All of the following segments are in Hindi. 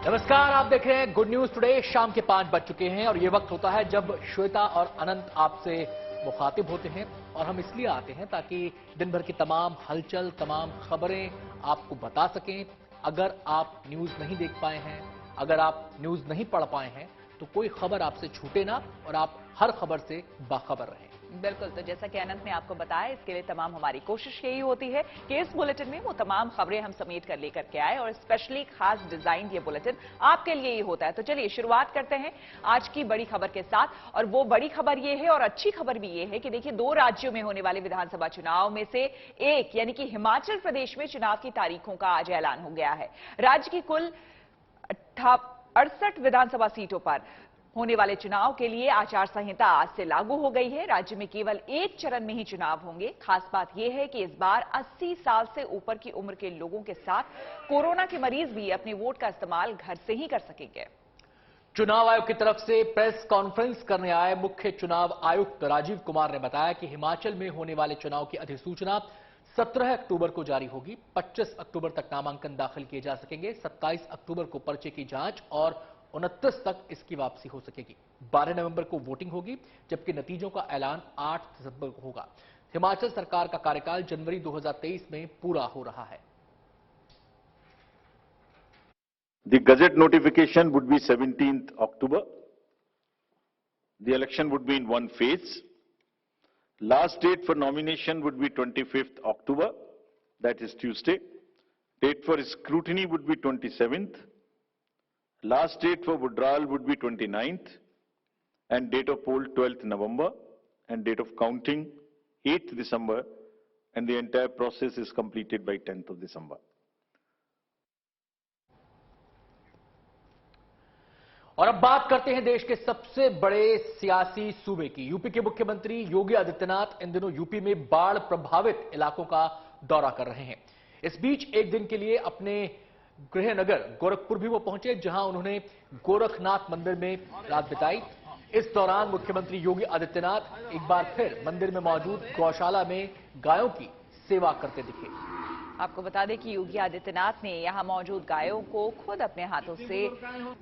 नमस्कार, आप देख रहे हैं गुड न्यूज टुडे। शाम के 5 बज चुके हैं और ये वक्त होता है जब श्वेता और अनंत आपसे मुखातिब होते हैं। और हम इसलिए आते हैं ताकि दिन भर की तमाम हलचल, तमाम खबरें आपको बता सकें। अगर आप न्यूज नहीं देख पाए हैं, अगर आप न्यूज नहीं पढ़ पाए हैं, तो कोई खबर आपसे छूटे ना और आप हर खबर से बाखबर रहें। बिल्कुल, तो जैसा कि अनंत ने आपको बताया, इसके लिए तमाम हमारी कोशिश यही होती है कि इस बुलेटिन में वो तमाम खबरें हम समेट कर लेकर के आए और स्पेशली खास डिजाइन ये बुलेटिन आपके लिए ही होता है। तो चलिए शुरुआत करते हैं आज की बड़ी खबर के साथ। और वो बड़ी खबर ये है और अच्छी खबर भी ये है कि देखिए, 2 राज्यों में होने वाले विधानसभा चुनाव में से एक यानी कि हिमाचल प्रदेश में चुनाव की तारीखों का आज ऐलान हो गया है। राज्य की कुल 68 विधानसभा सीटों पर होने वाले चुनाव के लिए आचार संहिता आज से लागू हो गई है। राज्य में केवल एक चरण में ही चुनाव होंगे। खास बात यह है कि इस बार 80 साल से ऊपर की उम्र के लोगों के साथ कोरोना के मरीज भी अपने वोट का इस्तेमाल घर से ही कर सकेंगे। चुनाव आयोग की तरफ से प्रेस कॉन्फ्रेंस करने आए मुख्य चुनाव आयुक्त राजीव कुमार ने बताया कि हिमाचल में होने वाले चुनाव की अधिसूचना 17 अक्टूबर को जारी होगी। 25 अक्टूबर तक नामांकन दाखिल किए जा सकेंगे। 27 अक्टूबर को पर्चे की जांच और 29 तक इसकी वापसी हो सकेगी। 12 नवंबर को वोटिंग होगी, जबकि नतीजों का ऐलान 8 दिसंबर को होगा। हिमाचल सरकार का कार्यकाल जनवरी 2023 में पूरा हो रहा है। The Gazette notification would be 17th October. The election would be in one phase. Last date for nomination would be 25th October, that is Tuesday. Date for scrutiny would be 27th. Last date for withdrawal would be 29th. And date of poll 12th November. And date of counting 8th December. And the entire process is completed by 10th of December. और अब बात करते हैं देश के सबसे बड़े सियासी सूबे की। यूपी के मुख्यमंत्री योगी आदित्यनाथ इन दिनों यूपी में बाढ़ प्रभावित इलाकों का दौरा कर रहे हैं। इस बीच एक दिन के लिए अपने गृह नगर गोरखपुर भी वो पहुंचे, जहां उन्होंने गोरखनाथ मंदिर में रात बिताई। इस दौरान मुख्यमंत्री योगी आदित्यनाथ एक बार फिर मंदिर में मौजूद गौशाला में गायों की सेवा करते दिखे। आपको बता दें कि योगी आदित्यनाथ ने यहां मौजूद गायों को खुद अपने हाथों से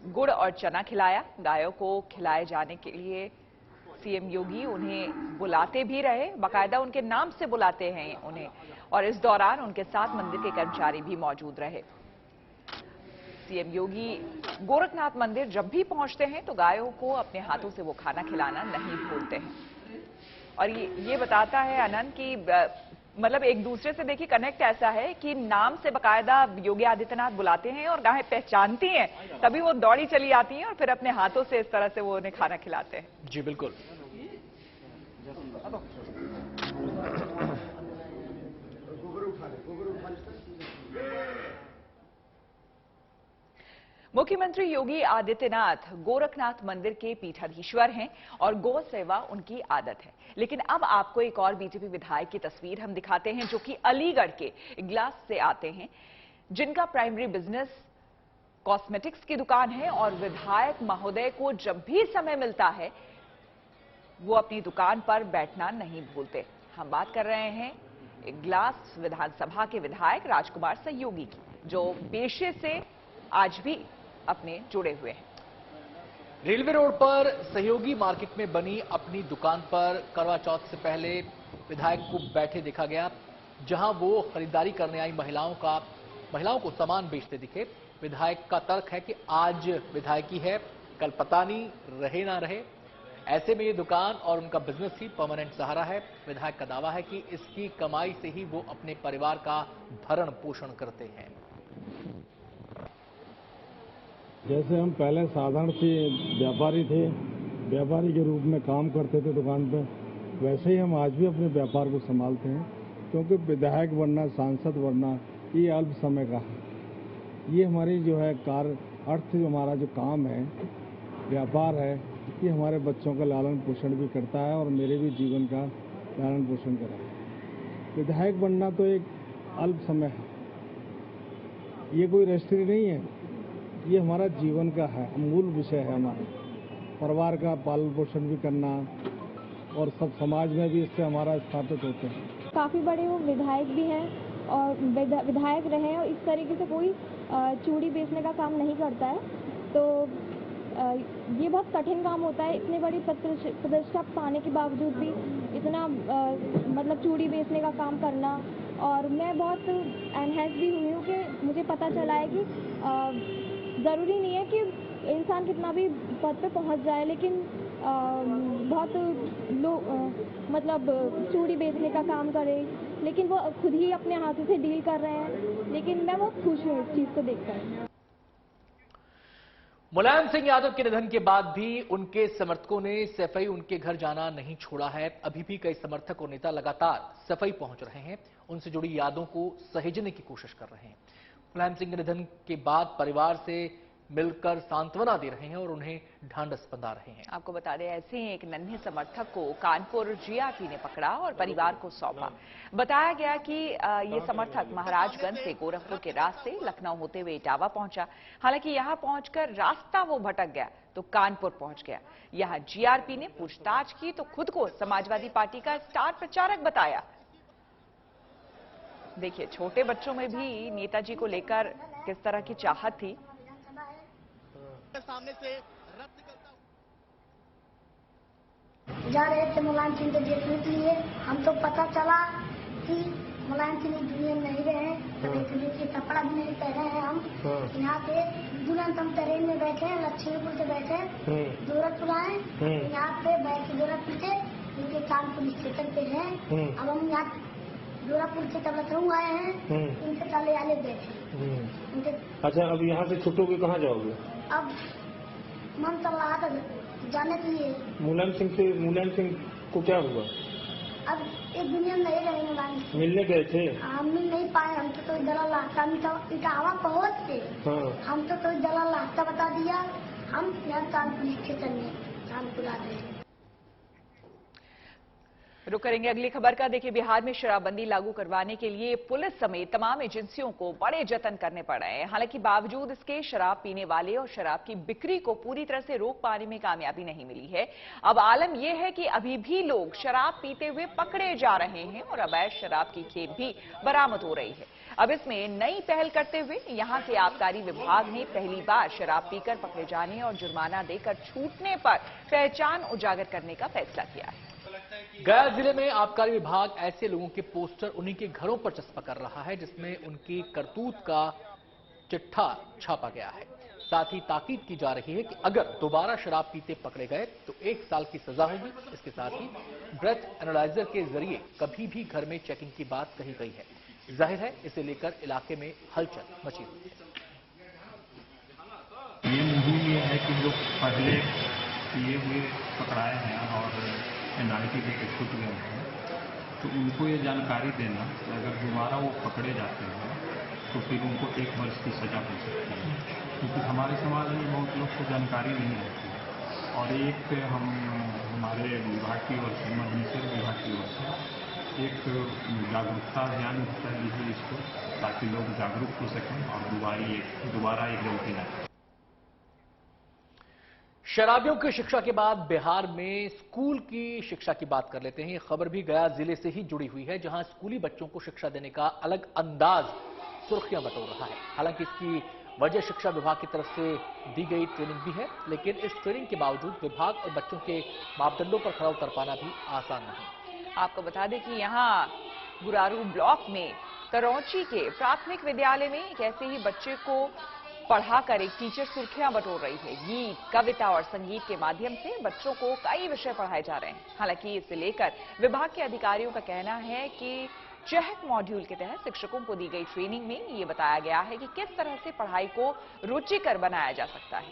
गुड़ और चना खिलाया। गायों को खिलाए जाने के लिए सीएम योगी उन्हें बुलाते भी रहे, बाकायदा उनके नाम से बुलाते हैं उन्हें। और इस दौरान उनके साथ मंदिर के कर्मचारी भी मौजूद रहे। सीएम योगी गोरखनाथ मंदिर जब भी पहुंचते हैं तो गायों को अपने हाथों से वो खाना खिलाना नहीं भूलते हैं। और ये बताता है आनंद की मतलब एक दूसरे से देखिए कनेक्ट ऐसा है कि नाम से बकायदा योगी आदित्यनाथ बुलाते हैं और गायें पहचानती हैं, तभी वो दौड़ी चली आती हैं और फिर अपने हाथों से इस तरह से वो उन्हें खाना खिलाते हैं। जी बिल्कुल। मुख्यमंत्री योगी आदित्यनाथ गोरखनाथ मंदिर के पीठाधीश्वर हैं और गौ सेवा उनकी आदत है। लेकिन अब आपको एक और बीजेपी विधायक की तस्वीर हम दिखाते हैं, जो कि अलीगढ़ के इगलास से आते हैं, जिनका प्राइमरी बिजनेस कॉस्मेटिक्स की दुकान है। और विधायक महोदय को जब भी समय मिलता है वो अपनी दुकान पर बैठना नहीं भूलते। हम बात कर रहे हैं इगलास विधानसभा के विधायक राजकुमार सहयोगी की, जो पेशे से आज भी अपने जुड़े हुए हैं। रेलवे रोड पर सहयोगी मार्केट में बनी अपनी दुकान पर करवा चौथ से पहले विधायक को बैठे देखा गया, जहां वो खरीदारी करने आई महिलाओं को सामान बेचते दिखे। विधायक का तर्क है कि आज विधायकी है, कल पता नहीं रहे ना रहे। ऐसे में ये दुकान और उनका बिजनेस ही परमानेंट सहारा है। विधायक का दावा है कि इसकी कमाई से ही वो अपने परिवार का भरण पोषण करते हैं। जैसे हम पहले साधारण से व्यापारी थे, व्यापारी के रूप में काम करते थे दुकान पे, वैसे ही हम आज भी अपने व्यापार को संभालते हैं। क्योंकि विधायक बनना, सांसद बनना ये अल्प समय का है। ये हमारी जो है अर्थ जो हमारा जो काम है, व्यापार है, ये हमारे बच्चों का लालन पोषण भी करता है और मेरे भी जीवन का लालन पोषण करा है। विधायक बनना तो एक अल्प समय है, ये कोई रेस्ट्री नहीं है, ये हमारा जीवन का है, मूल विषय है। हमारे परिवार का पालन पोषण भी करना और सब समाज में भी इससे हमारा स्थापित होते हैं। काफ़ी बड़े वो विधायक भी हैं और विधायक रहे और इस तरीके से कोई चूड़ी बेचने का काम नहीं करता है। तो ये बहुत कठिन काम होता है, इतनी बड़ी प्रतिष्ठा पाने के बावजूद भी इतना मतलब चूड़ी बेचने का काम करना। और मैं बहुत एनहेंस भी हुई हूँ कि मुझे पता चला है कि ज़रूरी नहीं है कि इंसान कितना भी पद पे पहुँच जाए, लेकिन बहुत लोग मतलब चूड़ी बेचने का काम करे, लेकिन वो खुद ही अपने हाथों से डील कर रहे हैं। लेकिन मैं बहुत खुश हूँ इस चीज़ को देखकर। मुलायम सिंह यादव के निधन के बाद भी उनके समर्थकों ने सैफई उनके घर जाना नहीं छोड़ा है। अभी भी कई समर्थक और नेता लगातार सैफई पहुंच रहे हैं, उनसे जुड़ी यादों को सहेजने की कोशिश कर रहे हैं। मुलायम सिंह के निधन के बाद परिवार से मिलकर सांत्वना दे रहे हैं और उन्हें ढांढस बंधा रहे हैं। आपको बता दें, ऐसे ही एक नन्हे समर्थक को कानपुर जीआरपी ने पकड़ा और परिवार को सौंपा। बताया गया कि ये समर्थक महाराजगंज से गोरखपुर के रास्ते लखनऊ होते हुए इटावा पहुंचा। हालांकि यहां पहुंचकर रास्ता वो भटक गया तो कानपुर पहुंच गया। यहां जीआरपी ने पूछताछ की तो खुद को समाजवादी पार्टी का स्टार प्रचारक बताया। देखिए, छोटे बच्चों में भी नेताजी को लेकर किस तरह की चाहत थी। सामने से रक्त निकलता जा रहे थे मुलायम सिंह को देखने के लिए। हम तो पता चला कि मुलायम सिंह दुनिया में नहीं रहे, देखने के कपड़ा भी नहीं पहने हैं। हम यहाँ पे तुरंत हम ट्रेन में बैठे हैं, लक्ष्मीपुर से बैठे गोरखपुर आए। यहाँ पे बैठे गोरखपुर से इनके कानपुर स्टेशन पे हैं। अब हम यहाँ गोरखपुर से तब लखनऊ आए हैं, इनसे चले आले बैठे। अच्छा, अब यहाँ से छुट्टोगे कहाँ जाओगे? अब मन चल रहा था जाने के लिए। मुलायम सिंह को क्या हुआ? अब एक दुनिया में नहीं रहे मुलायम। मिलने गए थे? हम मिल नहीं पाए। हम तो कोई दलाल रास्ता इटावा पहुँच के हम तो कोई दलाल रास्ता बता दिया। हम यहाँ कानपुर स्टेशन में कानपुर आ गए। रुक करेंगे अगली खबर का। देखिए, बिहार में शराबबंदी लागू करवाने के लिए पुलिस समेत तमाम एजेंसियों को बड़े जतन करने पड़ रहे हैं। हालांकि बावजूद इसके शराब पीने वाले और शराब की बिक्री को पूरी तरह से रोक पाने में कामयाबी नहीं मिली है। अब आलम यह है कि अभी भी लोग शराब पीते हुए पकड़े जा रहे हैं और अवैध शराब की खेप भी बरामद हो रही है। अब इसमें नई पहल करते हुए यहां के आबकारी विभाग ने पहली बार शराब पीकर पकड़े जाने और जुर्माना देकर छूटने पर पहचान उजागर करने का फैसला किया है। गया जिले में आबकारी विभाग ऐसे लोगों के पोस्टर उन्हीं के घरों पर चस्पा कर रहा है जिसमें उनकी करतूत का चिट्ठा छापा गया है। साथ ही ताकीद की जा रही है कि अगर दोबारा शराब पीते पकड़े गए तो 1 साल की सजा होगी। इसके साथ ही ब्रेथ एनालाइजर के जरिए कभी भी घर में चेकिंग की बात कही गई है। जाहिर है इसे लेकर इलाके में हलचल मची हुई है। ये नहीं है कि लोग पहले किए हुए पकड़ाए हैं और पेनाल्टी देकर छूट गए हैं, तो उनको ये जानकारी देना कि अगर दोबारा वो पकड़े जाते हैं तो फिर उनको 1 वर्ष की सजा हो सकती है। क्योंकि हमारे समाज में बहुत लोग को जानकारी नहीं रहती है। और एक हमारे विभाग की ओर से, मद्यनिषेध विभाग की ओर से एक जागरूकता अभियान कर लीजिए इसको, ताकि लोग जागरूक हो सकें और दोबारा एक गलती न करें। शराबियों की शिक्षा के बाद बिहार में स्कूल की शिक्षा की बात कर लेते हैं। ये खबर भी गया जिले से ही जुड़ी हुई है, जहां स्कूली बच्चों को शिक्षा देने का अलग अंदाज सुर्खियां बटोर रहा है। हालांकि इसकी वजह शिक्षा विभाग की तरफ से दी गई ट्रेनिंग भी है, लेकिन इस ट्रेनिंग के बावजूद विभाग और बच्चों के मापदंडों पर खरा उतर पाना भी आसान नहीं। आपको बता दें कि यहाँ गुरारू ब्लॉक में करौची के प्राथमिक विद्यालय में एक ऐसे ही बच्चे को पढ़ाकर एक टीचर सुर्खियां बटोर रही है। गीत, कविता और संगीत के माध्यम से बच्चों को कई विषय पढ़ाए जा रहे हैं। हालांकि इसे लेकर विभाग के अधिकारियों का कहना है कि चहक मॉड्यूल के तहत शिक्षकों को दी गई ट्रेनिंग में ये बताया गया है कि किस तरह से पढ़ाई को रुचिकर बनाया जा सकता है।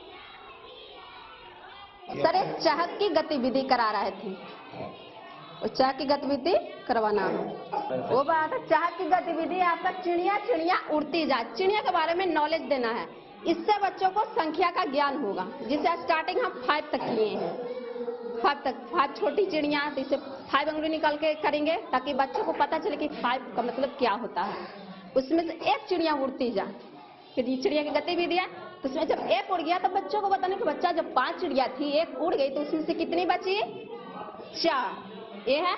सर, एक चहक की गतिविधि करा रहे थे, चहक की गतिविधि करवाना है। वो बात है, चहक की गतिविधि आपका चिड़िया उड़ती जाए, चिड़िया के बारे में नॉलेज देना है। इससे बच्चों को संख्या का ज्ञान होगा। जिसे स्टार्टिंग हम 5 तक किए हैं, 5 छोटी चिड़िया, इसे 5 अंगुली निकाल के करेंगे ताकि बच्चों को पता चले कि 5 का मतलब क्या होता है। उसमें से एक चिड़िया उड़ती जाए, फिर चिड़िया की गतिविधि है। तो उसमें जब एक उड़ गया तो बच्चों को बताना कि बच्चा जब 5 चिड़िया थी, एक उड़ गई तो उसमें से कितनी बची? 4। ये है,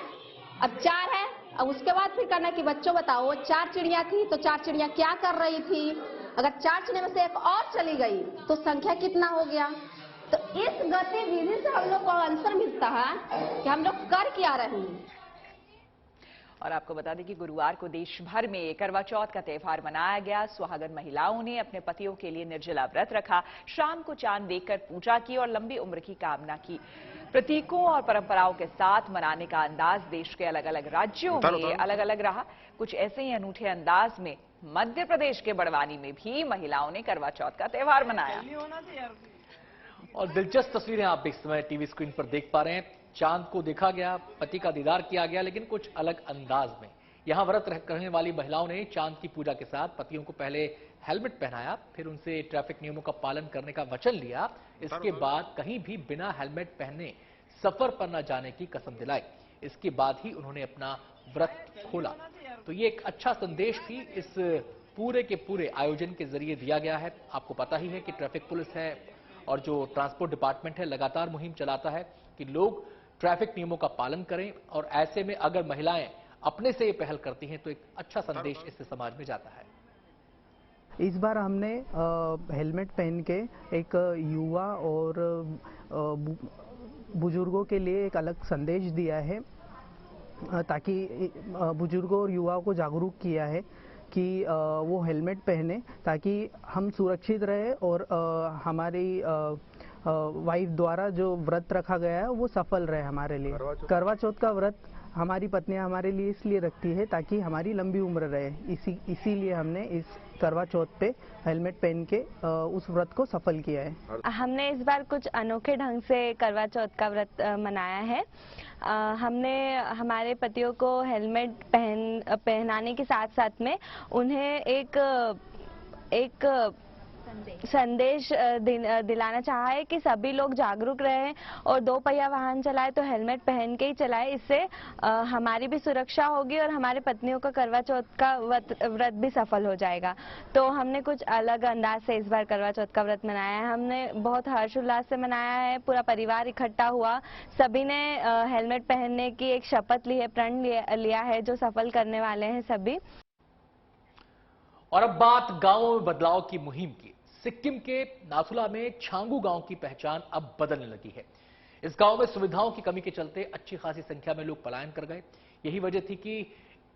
अब 4 है। अब उसके बाद फिर करना कि बच्चों बताओ 4 चिड़िया थी तो 4 चिड़िया क्या कर रही थी, अगर 4 चिड़िया में से एक और चली गई तो संख्या कितना हो गया। तो इस गतिविधि से हम लोग को आंसर मिलता है कि हम लोग कर क्या रहे हैं। और आपको बता दें कि गुरुवार को देश भर में करवा चौथ का त्यौहार मनाया गया। सुहागन महिलाओं ने अपने पतियों के लिए निर्जला व्रत रखा, शाम को चांद देखकर पूजा की और लंबी उम्र की कामना की। प्रतीकों और परंपराओं के साथ मनाने का अंदाज देश के अलग अलग राज्यों में अलग अलग रहा। कुछ ऐसे ही अनूठे अंदाज में मध्य प्रदेश के बड़वानी में भी महिलाओं ने करवा चौथ का त्यौहार मनाया। और दिलचस्प तस्वीरें आप इस समय टीवी स्क्रीन पर देख पा रहे हैं। चांद को देखा गया, पति का दीदार किया गया, लेकिन कुछ अलग अंदाज में। यहां व्रत करने वाली महिलाओं ने चांद की पूजा के साथ पतियों को पहले हेलमेट पहनाया, फिर उनसे ट्रैफिक नियमों का पालन करने का वचन लिया। इसके बाद कहीं भी बिना हेलमेट पहने सफर पर न जाने की कसम दिलाई। इसके बाद ही उन्होंने अपना व्रत खोला। तो ये एक अच्छा संदेश भी इस पूरे के पूरे आयोजन के जरिए दिया गया है। आपको पता ही है कि ट्रैफिक पुलिस है और जो ट्रांसपोर्ट डिपार्टमेंट है लगातार मुहिम चलाता है कि लोग ट्रैफिक नियमों का पालन करें, और ऐसे में अगर महिलाएं अपने से ये पहल करती हैं तो एक अच्छा संदेश इससे समाज में जाता है। इस बार हमने हेलमेट पहन के एक युवा और बुजुर्गों के लिए एक अलग संदेश दिया है, ताकि बुजुर्गों और युवाओं को जागरूक किया है कि वो हेलमेट पहने ताकि हम सुरक्षित रहे और हमारी वाइफ द्वारा जो व्रत रखा गया है वो सफल रहे हमारे लिए। करवा चौथ का व्रत हमारी पत्नियां हमारे लिए इसलिए रखती है ताकि हमारी लंबी उम्र रहे। इसीलिए हमने इस करवा चौथ पे हेलमेट पहन के उस व्रत को सफल किया है। हमने इस बार कुछ अनोखे ढंग से करवा चौथ का व्रत मनाया है। हमने हमारे पतियों को हेलमेट पहनाने के साथ साथ में उन्हें एक संदेश दिलाना चाहा है कि सभी लोग जागरूक रहें और 2 पहिया वाहन चलाए तो हेलमेट पहन के ही चलाए। इससे हमारी भी सुरक्षा होगी और हमारे पत्नियों का करवा चौथ का व्रत भी सफल हो जाएगा। तो हमने कुछ अलग अंदाज से इस बार करवा चौथ का व्रत मनाया है। हमने बहुत हर्षोल्लास से मनाया है। पूरा परिवार इकट्ठा हुआ, सभी ने हेलमेट पहनने की एक शपथ ली है, प्रण लिया है, जो सफल करने वाले हैं सभी। और अब बात गांवों में बदलाव की मुहिम की। सिक्किम के नाथुला में छांगू गांव की पहचान अब बदलने लगी है। इस गांव में सुविधाओं की कमी के चलते अच्छी खासी संख्या में लोग पलायन कर गए। यही वजह थी कि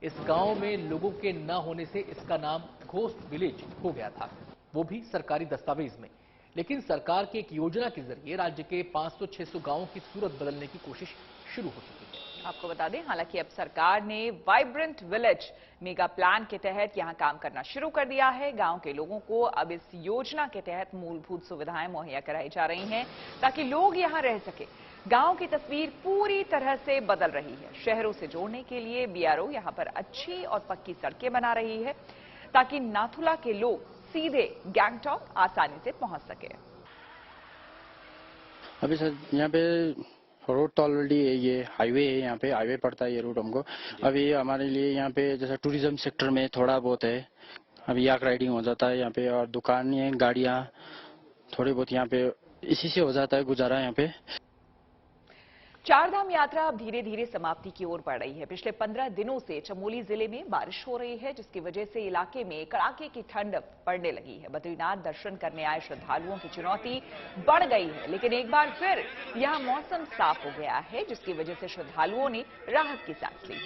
इस गांव में लोगों के न होने से इसका नाम घोस्ट विलेज हो गया था, वो भी सरकारी दस्तावेज में। लेकिन सरकार की एक योजना के जरिए राज्य के 500-600 गांवों की सूरत बदलने की कोशिश शुरू हो चुकी है। आपको बता दें, हालांकि अब सरकार ने वाइब्रेंट विलेज मेगा प्लान के तहत यहां काम करना शुरू कर दिया है। गांव के लोगों को अब इस योजना के तहत मूलभूत सुविधाएं मुहैया कराई जा रही हैं ताकि लोग यहां रह सके। गांव की तस्वीर पूरी तरह से बदल रही है। शहरों से जोड़ने के लिए बीआरओ यहां पर अच्छी और पक्की सड़कें बना रही है ताकि नाथुला के लोग सीधे गैंगटॉक आसानी से पहुंच सके। अभी सर यहाँ पे रोड तो ऑलरेडी ये हाईवे है, यहाँ पे हाईवे पड़ता है ये रूट हमको। अभी हमारे लिए यहाँ पे जैसे टूरिज्म सेक्टर में थोड़ा बहुत है, अभी याक राइडिंग हो जाता है यहाँ पे, और दुकानें गाड़ियाँ थोड़ी बहुत यहाँ पे इसी से हो जाता है गुजारा यहाँ पे। चारधाम यात्रा अब धीरे धीरे समाप्ति की ओर बढ़ रही है। पिछले 15 दिनों से चमोली जिले में बारिश हो रही है, जिसकी वजह से इलाके में कड़ाके की ठंड पड़ने लगी है। बद्रीनाथ दर्शन करने आए श्रद्धालुओं की चुनौती बढ़ गई है, लेकिन एक बार फिर यहां मौसम साफ हो गया है, जिसकी वजह से श्रद्धालुओं ने राहत की सांस ली।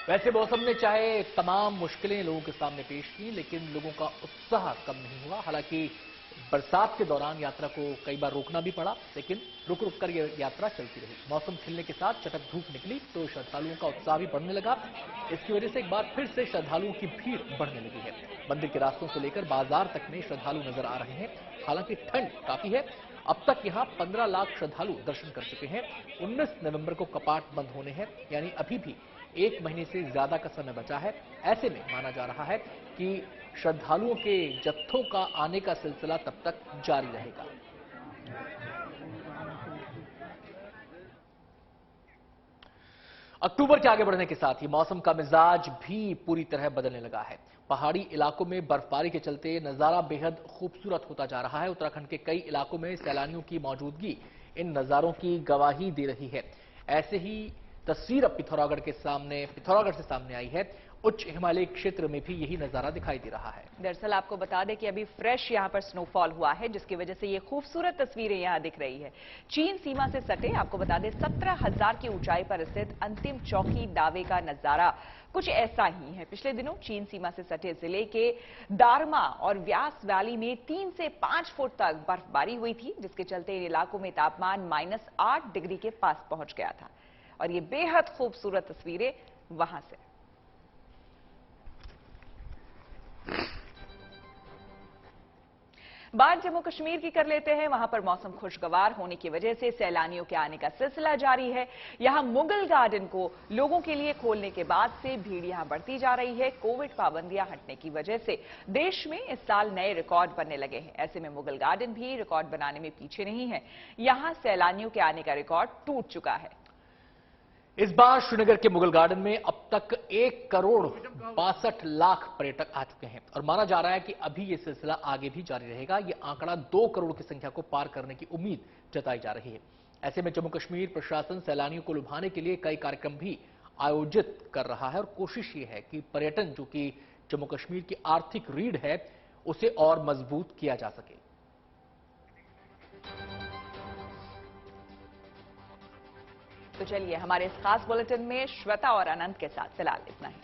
वैसे मौसम ने चाहे तमाम मुश्किलें लोगों के सामने पेश की, लेकिन लोगों का उत्साह कम नहीं हुआ। हालांकि बरसात के दौरान यात्रा को कई बार रोकना भी पड़ा, लेकिन रुक रुक कर यह यात्रा चलती रही। मौसम खिलने के साथ चटक धूप निकली तो श्रद्धालुओं का उत्साह भी बढ़ने लगा। इसकी वजह से एक बार फिर से श्रद्धालुओं की भीड़ बढ़ने लगी है। मंदिर के रास्तों से लेकर बाजार तक में श्रद्धालु नजर आ रहे हैं। हालांकि ठंड काफी है। अब तक यहां 15 लाख श्रद्धालु दर्शन कर चुके हैं। 19 नवंबर को कपाट बंद होने हैं, यानी अभी भी 1 महीने से ज्यादा का समय बचा है। ऐसे में माना जा रहा है कि श्रद्धालुओं के जत्थों का आने का सिलसिला तब तक जारी रहेगा। अक्टूबर के आगे बढ़ने के साथ ही मौसम का मिजाज भी पूरी तरह बदलने लगा है। पहाड़ी इलाकों में बर्फबारी के चलते नजारा बेहद खूबसूरत होता जा रहा है। उत्तराखंड के कई इलाकों में सैलानियों की मौजूदगी इन नजारों की गवाही दे रही है। ऐसे ही तस्वीर अब पिथौरागढ़ से सामने आई है। उच्च हिमालयी क्षेत्र में भी यही नजारा दिखाई दे रहा है। दरअसल आपको बता दें कि अभी फ्रेश यहां पर स्नोफॉल हुआ है, जिसकी वजह से ये खूबसूरत तस्वीरें यहां दिख रही है। चीन सीमा से सटे आपको बता दें 17,000 की ऊंचाई पर स्थित अंतिम चौकी दावे का नजारा कुछ ऐसा ही है। पिछले दिनों चीन सीमा से सटे जिले के दारमा और व्यास वैली में 3 से 5 फुट तक बर्फबारी हुई थी, जिसके चलते इन इलाकों में तापमान -8 डिग्री के पास पहुंच गया था। और ये बेहद खूबसूरत तस्वीरें वहां से। बात जम्मू कश्मीर की कर लेते हैं। वहां पर मौसम खुशगवार होने की वजह से सैलानियों के आने का सिलसिला जारी है। यहां मुगल गार्डन को लोगों के लिए खोलने के बाद से भीड़ यहां बढ़ती जा रही है। कोविड पाबंदियां हटने की वजह से देश में इस साल नए रिकॉर्ड बनने लगे हैं। ऐसे में मुगल गार्डन भी रिकॉर्ड बनाने में पीछे नहीं है। यहां सैलानियों के आने का रिकॉर्ड टूट चुका है। इस बार श्रीनगर के मुगल गार्डन में अब तक 1,62,00,000 पर्यटक आ चुके हैं और माना जा रहा है कि अभी यह सिलसिला आगे भी जारी रहेगा। यह आंकड़ा 2 करोड़ की संख्या को पार करने की उम्मीद जताई जा रही है। ऐसे में जम्मू कश्मीर प्रशासन सैलानियों को लुभाने के लिए कई कार्यक्रम भी आयोजित कर रहा है और कोशिश ये है कि पर्यटन, जो कि जम्मू कश्मीर की आर्थिक रीढ़ है, उसे और मजबूत किया जा सके। तो चलिए, हमारे इस खास बुलेटिन में श्वेता और अनंत के साथ फिलहाल इतना ही।